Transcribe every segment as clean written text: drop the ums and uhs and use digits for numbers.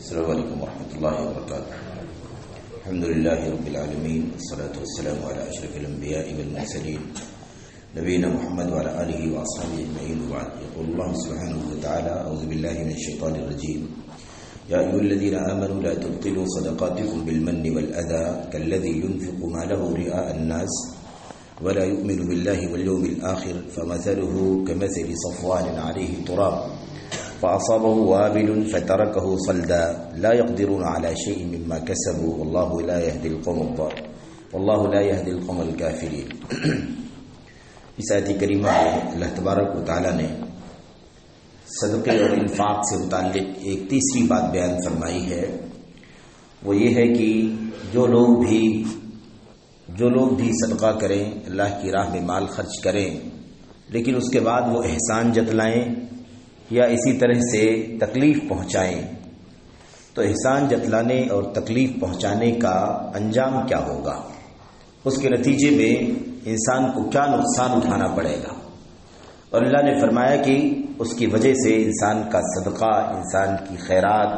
السلام علیکم ورحمۃ اللہ وبرکاتہ. الحمد للہ رب العالمین والصلاة والسلام علی اشرف الانبیاء والمرسلین نبینا محمد وعلی آلہ واصحابہ اجمعین وبعد. یقول اللہ سبحانہ وتعالی اعوذ باللہ من الشیطان الرجیم یا ایھا الذین آمنوا لا تبطلوا صدقاتکم بالمن والأذى كالذی ينفق ماله رئاء الناس ولا يؤمن بالله واليوم الآخر فمثله كمثل صفوان عليه تراب فأصابه وابل فتركه صلدا لا يقدرون على شيء مما كسبوا والله لا يهدي القوم الكافرين. اس آیت کریمہ میں اللہ تبارک و تعالی نے صدقے اور انفاق سے متعلق ایک تیسری بات بیان فرمائی ہے. وہ یہ ہے کہ جو لوگ بھی صدقہ کریں، اللہ کی راہ میں مال خرچ کریں، لیکن اس کے بعد وہ احسان جتلائیں یا اسی طرح سے تکلیف پہنچائیں، تو احسان جتلانے اور تکلیف پہنچانے کا انجام کیا ہوگا، اس کے نتیجے میں انسان کو کیا نقصان اٹھانا پڑے گا. اور اللہ نے فرمایا کہ اس کی وجہ سے انسان کا صدقہ، انسان کی خیرات،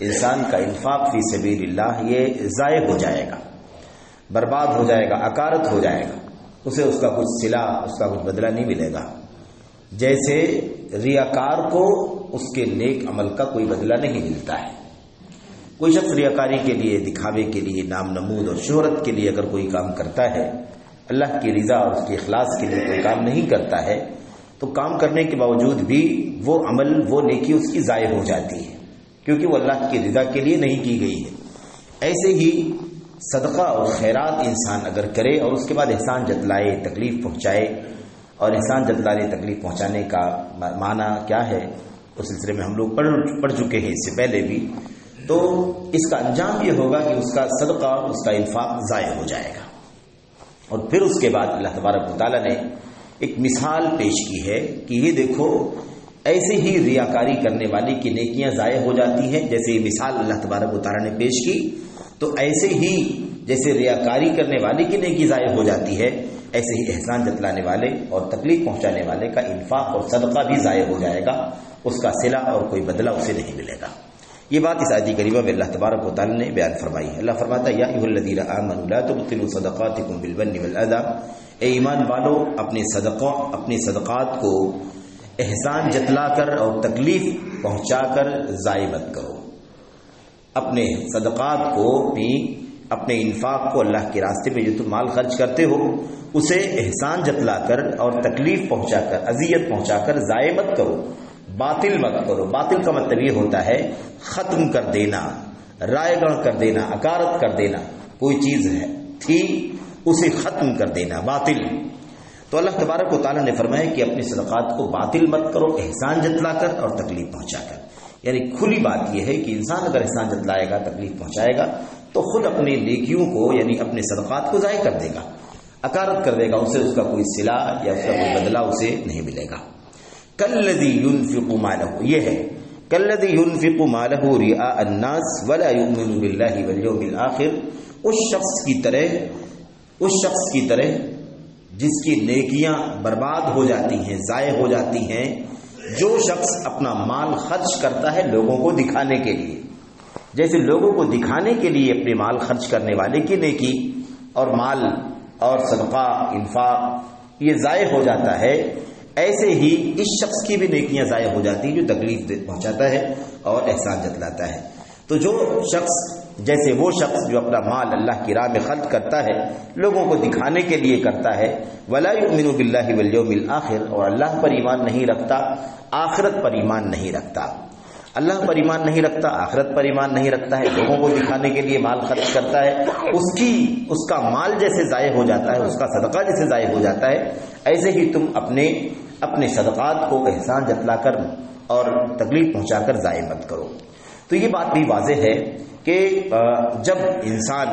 انسان کا انفاق فی سبیل اللہ یہ ضائع ہو جائے گا، برباد ہو جائے گا، اکارت ہو جائے گا. اسے اس کا کچھ صلہ، اس کا کچھ بدلہ نہیں ملے گا. جیسے ریاکار کو اس کے نیک عمل کا کوئی بدلہ نہیں ملتا ہے. کوئی شخص ریاکاری کے لیے، دکھاوے کے لیے، نام نمود اور شہرت کے لیے اگر کوئی کام کرتا ہے، اللہ کی رضا اور اس کے اخلاص کے لیے کوئی کام نہیں کرتا ہے، تو کام کرنے کے باوجود بھی وہ عمل، وہ نیکی اس کی ضائع ہو جاتی ہے، کیونکہ وہ اللہ کی رضا کے لیے نہیں کی گئی ہے. ایسے ہی صدقہ اور خیرات انسان اگر کرے اور اس کے بعد احسان جتلائے، تکلیف پہنچائے، اور احسان جتلانے، تکلیف پہنچانے کا معنی کیا ہے اس سلسلے میں ہم لوگ پڑھ چکے ہیں اس سے پہلے بھی. تو اس کا انجام یہ ہوگا کہ اس کا صدقہ، اس کا انفاق ضائع ہو جائے گا. اور پھر اس کے بعد اللہ تبارک و تعالیٰ نے ایک مثال پیش کی ہے کہ یہ دیکھو، ایسے ہی ریاکاری کرنے والی کی نیکیاں ضائع ہو جاتی ہیں. جیسے یہ مثال اللہ تبارک و تعالیٰ نے پیش کی، تو ایسے ہی جیسے ریاکاری کرنے والی کی نیکی ضائع ہو جاتی ہے، ایسے ہی احسان جتلانے والے اور تکلیف پہنچانے والے کا انفاق اور صدقہ بھی ضائع ہو جائے گا، اس کا صلہ اور کوئی بدلہ اسے نہیں ملے گا. یہ بات اس آیت کریمہ میں اللہ تبارک و تعالی نے بیان فرمائی ہے. اللہ فرماتا ہے یا ایھا الذین آمنوا لا تبطلوا صدقاتکم بالمن والأذى، اے ایمان والو اپنے صدقات کو احسان جتلا کر اور تکلیف پہنچا کر ضائع مت کرو. اپنے صدقات کو، اپنے انفاق کو، اللہ کے راستے میں جو تم مال خرچ کرتے ہو اسے احسان جتلا کر اور تکلیف پہنچا کر، اذیت پہنچا کر ضائع مت کرو، باطل مت کرو. باطل کا مطلب یہ ہوتا ہے ختم کر دینا، رائے گڑھ کر دینا، اکارت کر دینا. کوئی چیز تھی اسے ختم کر دینا، باطل. تو اللہ تبارک و تعالیٰ نے فرمایا کہ اپنے صدقات کو باطل مت کرو، احسان جتلا کر اور تکلیف پہنچا کر. یعنی کھلی بات یہ ہے کہ انسان اگر احسان جتلائے گا، تکلیف پہنچائے گا، تو خود اپنے نیکیوں کو، یعنی اپنے صدقات کو ضائع کر دے گا، اکارت کر دے گا. اسے اس کا کوئی صلہ یا اس کا کوئی بدلہ اسے نہیں ملے گا. کالذی ینفق مالہ، یہ ہے کالذی ینفق مالہ رئاء الناس ولا یؤمن باللہ والیوم الآخر، اس شخص کی طرح جس کی نیکیاں برباد ہو جاتی ہیں، ضائع ہو جاتی ہیں، جو شخص اپنا مال خرچ کرتا ہے لوگوں کو دکھانے کے لیے. جیسے لوگوں کو دکھانے کے لیے اپنے مال خرچ کرنے والے کی نیکی اور مال اور صدقہ، انفاق یہ ضائع ہو جاتا ہے، ایسے ہی اس شخص کی بھی نیکیاں ضائع ہو جاتی ہیں جو تکلیف پہنچاتا ہے اور احسان جتلاتا ہے. تو جیسے وہ شخص جو اپنا مال اللہ کی راہ میں خرچ کرتا ہے، لوگوں کو دکھانے کے لیے کرتا ہے، ولا یؤمن باللہ والیوم الآخر، اور اللہ پر ایمان نہیں رکھتا، آخرت پر ایمان نہیں رکھتا. اللہ پر ایمان نہیں رکھتا، آخرت پر ایمان نہیں رکھتا ہے، لوگوں کو دکھانے کے لیے مال خرچ کرتا ہے، اس کا مال جیسے ضائع ہو جاتا ہے، اس کا صدقہ جیسے ضائع ہو جاتا ہے، ایسے ہی تم اپنے صدقات کو احسان جتلا کر اور تکلیف پہنچا کر ضائع مت کرو. تو یہ بات بھی واضح ہے کہ جب انسان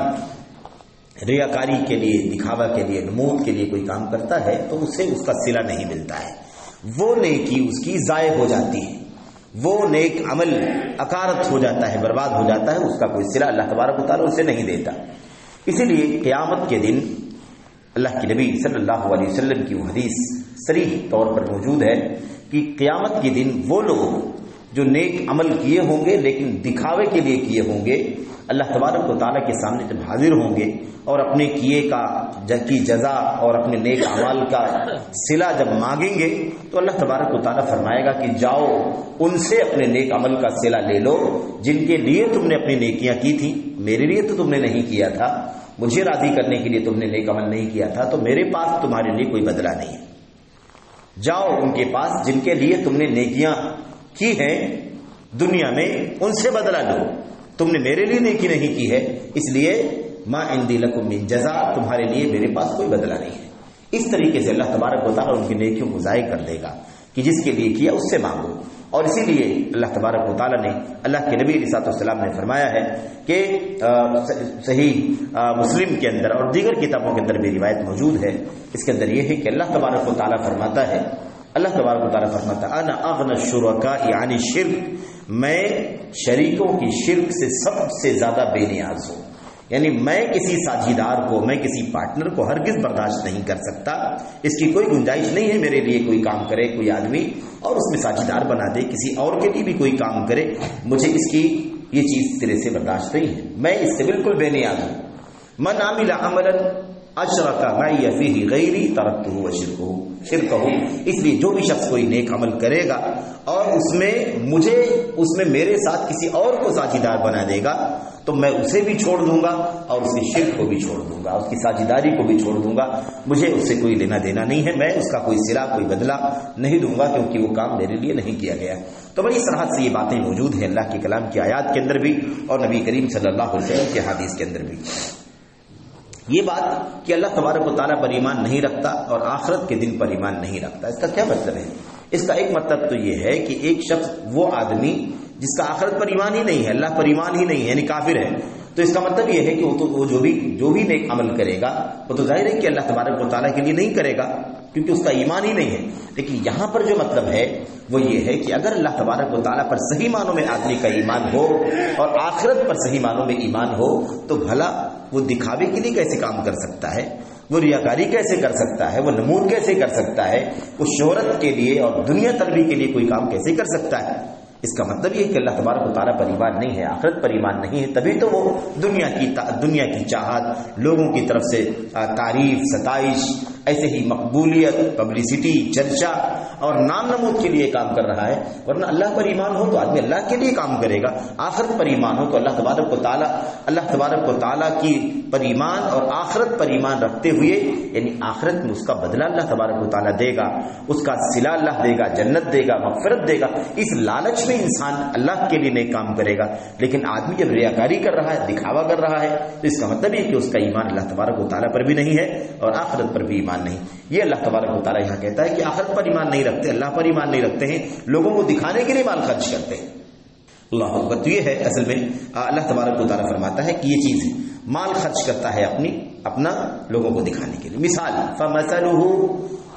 ریاکاری کے لیے، دکھاوا کے لیے، نمود کے لیے کوئی کام کرتا ہے تو اسے اس کا صلہ نہیں ملتا ہے، وہ نیکی اس کی ضائع ہو جاتی ہے، وہ نیک عمل اکارت ہو جاتا ہے، برباد ہو جاتا ہے، اس کا کوئی صلہ اللہ تبارک و تعالیٰ اسے نہیں دیتا. اسی لیے قیامت کے دن اللہ کے نبی صلی اللہ علیہ وسلم کی وہ حدیث صریح طور پر موجود ہے کہ قیامت کے دن وہ لوگ جو نیک عمل کیے ہوں گے لیکن دکھاوے کے لیے کیے ہوں گے، اللہ تبارک و تعالیٰ کے سامنے جب حاضر ہوں گے اور اپنے کیے کی جزا اور اپنے نیک اعمال کا صلہ جب مانگیں گے تو اللہ تبارک و تعالیٰ فرمائے گا کہ جاؤ ان سے اپنے نیک عمل کا صلہ لے لو جن کے لیے تم نے اپنی نیکیاں کی تھی، میرے لیے تو تم نے نہیں کیا تھا، مجھے راضی کرنے کے لیے تم نے نیک عمل نہیں کیا تھا، تو میرے پاس تمہارے لیے کوئی بدلہ نہیں ہے۔ جاؤ ان کے پاس جن کے لیے تم نے نیکیاں کی ہیں دنیا میں، ان سے بدلہ لو، تم نے میرے لیے نیکی نہیں کی ہے، اس لیے ما عندی لکم من جزا، تمہارے لیے میرے پاس کوئی بدلہ نہیں ہے۔ اس طریقے سے اللہ تبارک و تعالیٰ ان کی نیکیوں کو ضائع کر دے گا کہ جس کے لیے کیا اس سے مانگو۔ اور اسی لیے اللہ تبارک و تعالیٰ نے، اللہ کے نبی علیہ السلام نے فرمایا ہے کہ صحیح مسلم کے اندر اور دیگر کتابوں کے اندر بھی روایت موجود ہے، اس کے اندر یہ ہے کہ اللہ تبارک و تعالیٰ فرماتا ہے، اللہ تبارک و تعالیٰ فرماتا ہے انا اغنى الشرکاء عن الشرک، میں شریکوں کی شرک سے سب سے زیادہ بے نیاز ہوں، یعنی میں کسی ساجھیدار کو، میں کسی پارٹنر کو ہرگز برداشت نہیں کر سکتا، اس کی کوئی گنجائش نہیں ہے میرے لیے کوئی کام کرے کوئی آدمی اور اس میں ساجھیدار بنا دے، کسی اور کے لیے بھی کوئی کام کرے، مجھے اس کی یہ چیز تیرے سے برداشت نہیں ہے، میں اس سے بالکل بے نیاز ہوں۔ من عمل عملا اشرک معی فیہ غیری ترکتہ وشرکہ، اس لیے جو بھی شخص کوئی نیک عمل کرے گا اور اس میں میرے ساتھ کسی اور کو ساجھیدار بنا دے گا تو میں اسے بھی چھوڑ دوں گا اور اس کی شرک کو بھی چھوڑ دوں گا، اس کی ساجھیداری کو بھی چھوڑ دوں گا، مجھے اس سے کوئی لینا دینا نہیں ہے، میں اس کا کوئی صلہ کوئی بدلہ نہیں دوں گا کیونکہ وہ کام میرے لیے نہیں کیا گیا۔ تو بڑی صراحت سے یہ باتیں موجود ہیں اللہ کے کلام کی آیات کے اندر بھی اور نبی کریم صلی اللہ علیہ وسلم کے حدیث کے اندر بھی۔ یہ بات کہ اللہ تبارک و تعالیٰ پر ایمان نہیں رکھتا اور آخرت کے دن پر ایمان نہیں رکھتا، اس کا کیا مطلب ہے؟ اس کا ایک مطلب تو یہ ہے کہ ایک شخص وہ آدمی جس کا آخرت پر ایمان ہی نہیں ہے، اللہ پر ایمان ہی نہیں ہے، یعنی کافر ہے، تو اس کا مطلب یہ ہے کہ وہ جو بھی نیک عمل کرے گا وہ تو ظاہر ہے کہ اللہ تبارک و تعالیٰ کے لیے نہیں کرے گا کیونکہ اس کا ایمان ہی نہیں ہے۔ لیکن یہاں پر جو مطلب ہے وہ یہ ہے کہ اگر اللہ تبارک و تعالیٰ پر صحیح معنوں میں آدمی کا ایمان ہو اور آخرت پر صحیح معنوں میں ایمان ہو تو بھلا وہ دکھاوے کے لیے کیسے کام کر سکتا ہے، وہ ریاکاری کیسے کر سکتا ہے، وہ نمود کیسے کر سکتا ہے، وہ شہرت کے لیے اور دنیا طلبی کے لیے کوئی کام کیسے کر سکتا ہے؟ اس کا مطلب یہ کہ اللہ تبارک و تعالیٰ پر ایمان نہیں ہے، آخرت پر ایمان نہیں ہے، تبھی تو وہ دنیا کی چاہت، لوگوں کی طرف سے تعریف، ستائش، ایسے ہی مقبولیت، پبلسٹی، چرچا اور نام نمود کے لیے کام کر رہا ہے، ورنہ اللہ پر ایمان ہو تو آدمی اللہ کے لیے کام کرے گا، آخرت پر ایمان ہو تو اللہ تبارک و تعالیٰ کی پر ایمان اور آخرت پر ایمان رکھتے ہوئے، یعنی آخرت میں اس کا بدلہ اللہ تبارک و تعالیٰ دے گا، اس کا صلہ اللہ دے گا، جنت دے گا، مغفرت دے گا، اس لالچ میں انسان اللہ کے لیے نیک کام کرے گا۔ لیکن آدمی جب ریاکاری کر رہا ہے، دکھاوا کر رہا ہے، تو اس کا مطلب یہ کہ اس کا ایمان اللہ تبارک و تعالیٰ پر بھی نہیں ہے اور آخرت پر بھی ایمان نہیں۔ یہ اللہ تبارک و تعالیٰ یہاں کہتا ہے کہ آخرت پر ایمان نہیں رکھتے، اللہ پر ایمان نہیں رکھتے ہیں، لوگوں کو دکھانے کے لیے مال خرچ کرتے ہیں۔ اللہ اکبر۔ تو یہ ہے اصل میں اللہ تبارک و تعالیٰ فرماتا ہے کہ یہ چیز ہے، مال خرچ کرتا ہے اپنا لوگوں کو دکھانے کے لیے۔ مثال فمثلہ،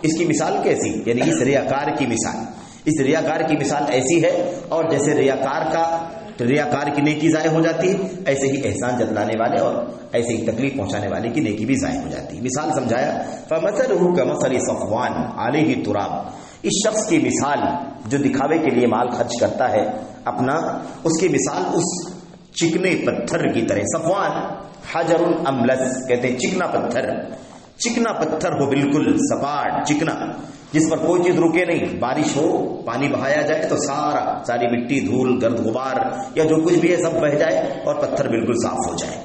اس کی مثال کیسی؟ یعنی اس ریاکار کی مثال، اس ریاکار کی مثال ایسی ہے، اور جیسے ریاکار کی نیکی ضائع ہو جاتی ہے، ایسے ہی احسان جتلانے والے اور ایسے ہی تکلیف پہنچانے والے کی نیکی بھی ضائع ہو جاتی ہے۔ مثال سمجھایا، فمثلہ کمثل صفوان علیہ تراب، اس شخص کی مثال جو دکھاوے کے لیے مال خرچ کرتا ہے اس کی مثال اس چکنے پتھر کی طرح۔ صفوان حجر املس کہتے ہیں، چکنا پتھر ہو، بالکل سپاٹ چکنا، جس پر کوئی چیز رکے نہیں، بارش ہو، پانی بہایا جائے تو ساری مٹی، دھول، گرد غبار یا جو کچھ بھی ہے سب بہہ جائے اور پتھر بالکل صاف ہو جائے۔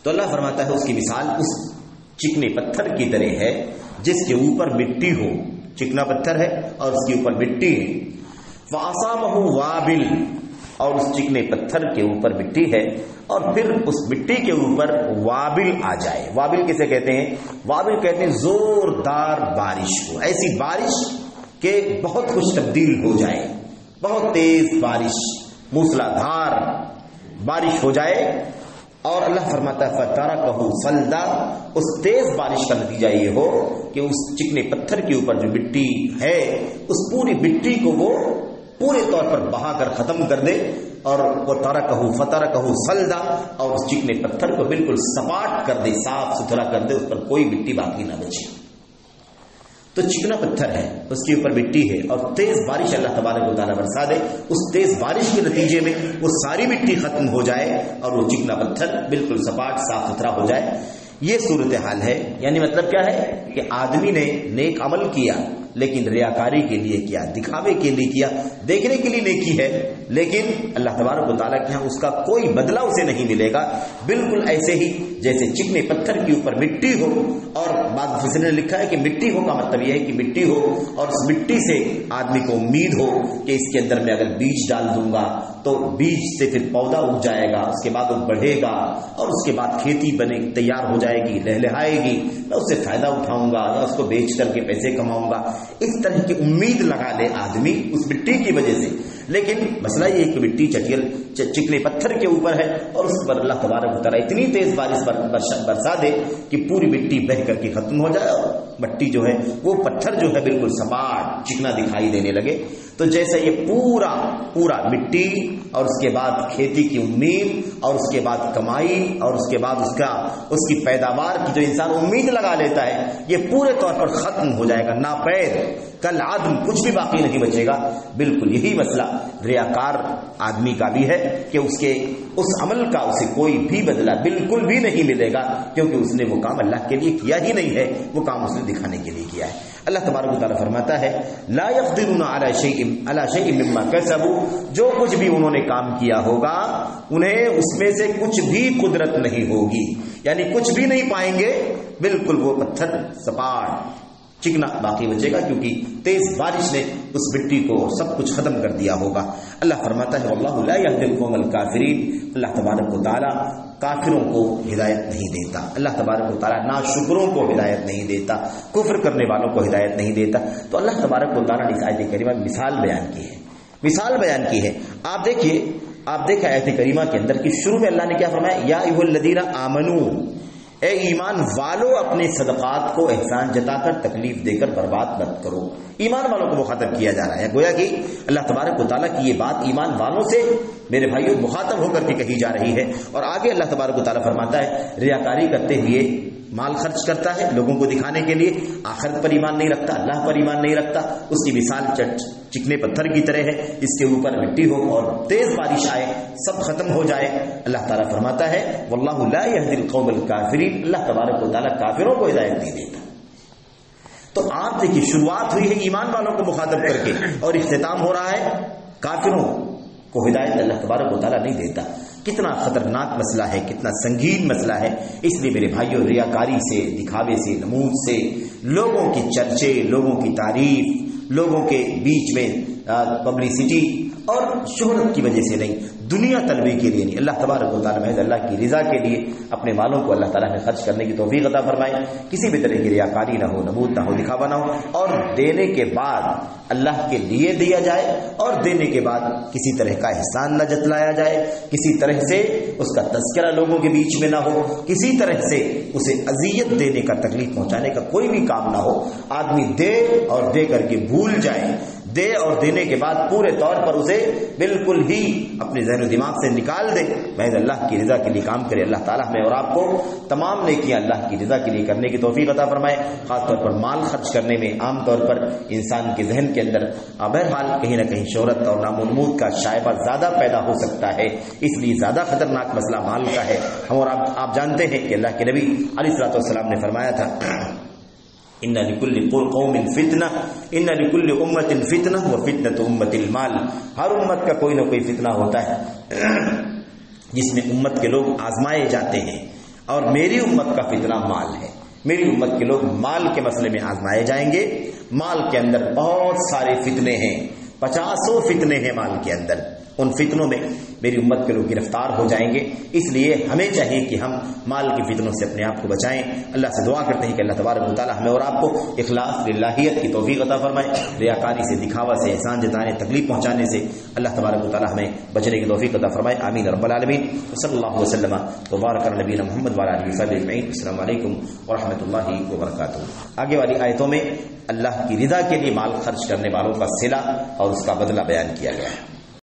تو اللہ فرماتا ہے اس کی مثال اس چکنے پتھر کی طرح ہے جس کے اوپر مٹی ہو، چکنا پتھر ہے اور اس کے اوپر مٹی ہے۔ فَأَصَابَهُ وَابِلٌ، اور اس چکنے پتھر کے اوپر مٹی ہے اور پھر اس مٹی کے اوپر وابل آ جائے۔ وابل کسے کہتے ہیں؟ وابل کہتے ہیں زوردار بارش کو، ایسی بارش کہ بہت کچھ تبدیل ہو جائے، بہت تیز بارش، موسلا دھار بارش ہو جائے۔ اور اللہ فرماتا ہے فَتَرَكَهُ صَلْدًا، اس تیز بارش کا نتیجہ یہ ہو کہ اس چکنے پتھر کے اوپر جو مٹی ہے اس پوری مٹی کو وہ پورے طور پر بہا کر ختم کر دے، اور وہ فَتَرَكَهُ صَلْدًا، اور اس چکنے پتھر کو بالکل سپاٹ کر دے، صاف ستھرا کر دے، اس پر کوئی مٹی باقی نہ بچے۔ تو چکنا پتھر ہے، اس کے اوپر مٹی ہے اور تیز بارش اللہ تبارک و تعالیٰ برسا دے، اس تیز بارش کے نتیجے میں وہ ساری مٹی ختم ہو جائے اور وہ چکنا پتھر بالکل سپاٹ صاف ستھرا ہو جائے، یہ صورتحال ہے۔ یعنی مطلب کیا ہے کہ آدمی نے نیک عمل کیا لیکن ریاکاری کے لیے کیا، دکھاوے کے لیے کیا، دیکھنے کے لیے نیکی ہے، لیکن اللہ تبارک و تعالیٰ کے ہاں اس کا کوئی بدلہ اسے نہیں ملے گا۔ بالکل ایسے ہی جیسے چکنے پتھر کے اوپر مٹی ہو، اور بعض مفسرین نے لکھا ہے کہ مٹی ہو کا مطلب یہ ہے کہ مٹی ہو اور اس مٹی سے آدمی کو امید ہو کہ اس کے اندر میں اگر بیج ڈال دوں گا تو بیج سے پھر پودا اگ جائے گا، اس کے بعد وہ بڑھے گا اور اس کے بعد کھیتی بنے تیار ہو جائے گی، لہلہائے گی، میں اس سے فائدہ اٹھاؤں گا یا اس کو بیچ کر کے پیسے کماؤں گا، اس طرح کی امید لگا لے آدمی اس مٹی کی وجہ سے۔ لیکن مسئلہ یہ ہے کہ مٹی چکنے پتھر کے اوپر ہے اور اس پر اللہ تبارک و تعالیٰ اتنی تیز بارش برسا دے کہ پوری مٹی بہہ کر کے ختم ہو جائے اور مٹی جو ہے وہ پتھر جو ہے بالکل سپاٹ چکنا دکھائی دینے لگے۔ تو جیسے یہ پورا مٹی اور اس کے بعد کھیتی کی امید اور اس کے بعد کمائی اور اس کے بعد اس کی پیداوار کی جو انسان امید لگا لیتا ہے، یہ پورے طور پر ختم ہو جائے گا، ناپید کل عدم، کچھ بھی باقی نہیں بچے گا۔ بالکل یہی مسئلہ ریاکار آدمی کا بھی ہے کہ اس عمل کا اسے کوئی بھی بدلہ بالکل بھی نہیں ملے گا، کیونکہ اس نے وہ کام اللہ کے لیے کیا ہی نہیں ہے، وہ کام اس نے دکھانے کے لیے کیا ہے۔ اللہ تبارک و تعالیٰ فرماتا ہے لا يقدرون على شيء مما كسبوا، جو کچھ بھی انہوں نے کام کیا ہوگا انہیں اس میں سے کچھ بھی قدرت نہیں ہوگی، یعنی کچھ بھی نہیں پائیں گے، بالکل وہ پتھر سپاٹ چکنا باقی بچے گا، کیونکہ تیز بارش نے اس مٹی کو سب کچھ ختم کر دیا ہوگا۔ اللہ فرماتا ہے واللہ لا يهدي القوم الكافرین، اللہ تبارک و تعالیٰ کافروں کو ہدایت نہیں دیتا، اللہ تبارک و تعالیٰ ناشکروں کو ہدایت نہیں دیتا، کفر کرنے والوں کو ہدایت نہیں دیتا۔ تو اللہ تبارک و تعالیٰ نے اس آیت کریمہ میں مثال بیان کی ہے۔ آپ دیکھیں آیت کریمہ کے اندر کہ شروع میں اللہ نے کیا فرمایا، یا ایھا الذین آمنو، اے ایمان والو اپنے صدقات کو احسان جتا کر تکلیف دے کر برباد مت کرو۔ ایمان والوں کو مخاطب کیا جا رہا ہے، گویا کہ اللہ تبارک و تعالیٰ کی یہ بات ایمان والوں سے میرے بھائیوں مخاطب ہو کر کے کہی جا رہی ہے۔ اور آگے اللہ تبارک و تعالیٰ فرماتا ہے ریاکاری کرتے ہوئے مال خرچ کرتا ہے لوگوں کو دکھانے کے لیے، آخرت پر ایمان نہیں رکھتا، اللہ پر ایمان نہیں رکھتا، اس کی مثال چکنے پتھر کی طرح ہے، اس کے اوپر مٹی ہو اور تیز بارش آئے سب ختم ہو جائے۔ اللہ تعالیٰ فرماتا ہے واللہ لا يهدي القوم الكافرین، اللہ تبارک و تعالیٰ کافروں کو ہدایت نہیں دیتا۔ تو آپ دیکھیے شروعات ہوئی ہے ایمان والوں کو مخاطب کر کے اور اختتام ہو رہا ہے کافروں کو ہدایت اللہ تبارک و تعالیٰ نہیں دیتا۔ کتنا خطرناک مسئلہ ہے، کتنا سنگین مسئلہ ہے۔ اس لیے میرے بھائیوں ریاکاری سے، دکھاوے سے، نمود سے، لوگوں کی چرچے، لوگوں کی تعریف، لوگوں کے بیچ میں پبلسٹی اور شہرت کی وجہ سے نہیں، دنیا طلبی کے لیے نہیں، اللہ تبارک و تعالیٰ محض اللہ کی رضا کے لیے اپنے مالوں کو اللہ تعالیٰ میں خرچ کرنے کی توفیق عطا فرمائے۔ کسی بھی طرح کی ریاکاری نہ ہو، نمود نہ ہو، دکھاوا نہ ہو، اور دینے کے بعد اللہ کے لیے دیا جائے اور دینے کے بعد کسی طرح کا احسان نہ جتلایا جائے، کسی طرح سے اس کا تذکرہ لوگوں کے بیچ میں نہ ہو، کسی طرح سے اسے اذیت دینے کا، تکلیف پہنچانے کا کوئی بھی کام نہ ہو۔ آدمی دے اور دے کر کے بھول جائے، دے اور دینے کے بعد پورے طور پر اسے بالکل ہی اپنے ذہن و دماغ سے نکال دے، محض اللہ کی رضا کے لیے کام کرے۔ اللہ تعالیٰ ہمیں اور آپ کو تمام نیکیاں اللہ کی رضا کے لیے کرنے کی توفیق عطا فرمائے۔ خاص طور پر مال خرچ کرنے میں عام طور پر انسان کے ذہن کے اندر بہرحال کہیں نہ کہیں شہرت اور نام و نمود کا شائبہ زیادہ پیدا ہو سکتا ہے، اس لیے زیادہ خطرناک مسئلہ مال کا ہے۔ ہم اور آپ جانتے ہیں کہ اللہ کے نبی علیہ الصلوۃ والسلام نے فرمایا تھا ان لکل قوم فتنہ، ان لکل امت فتنہ وفتنۃ امت المال، ہر امت کا کوئی نہ کوئی فتنہ ہوتا ہے جس میں امت کے لوگ آزمائے جاتے ہیں، اور میری امت کا فتنہ مال ہے۔ میری امت کے لوگ مال کے مسئلے میں آزمائے جائیں گے۔ مال کے اندر بہت سارے فتنے ہیں، 50 فتنے ہیں مال کے اندر، ان فتنوں میں میری امت کے لوگ گرفتار ہو جائیں گے۔ اس لیے ہمیں چاہیے کہ ہم مال کی فتنوں سے اپنے آپ کو بچائیں۔ اللہ سے دعا کرتے ہیں کہ اللہ تبارک و تعالیٰ ہمیں اور آپ کو اخلاص للہیت کی توفیق عطا فرمائے، ریاکاری سے، دکھاوا سے، احسان جتانے، تکلیف پہنچانے سے اللہ تبارک و تعالیٰ ہمیں بچنے کی توفیق عطا فرمائے۔ آمین رب العالمین۔ صلی اللہ وسلم وبارک علی نبینا محمد وعلی آلہ وصحبہ اجمعین۔ السلام علیکم ورحمۃ اللہ وبرکاتہ۔ آگے والی آیتوں میں اللہ کی رضا کے لیے مال خرچ کرنے والوں کا صلہ اور اس کا بدلہ بیان کیا گیا ہے۔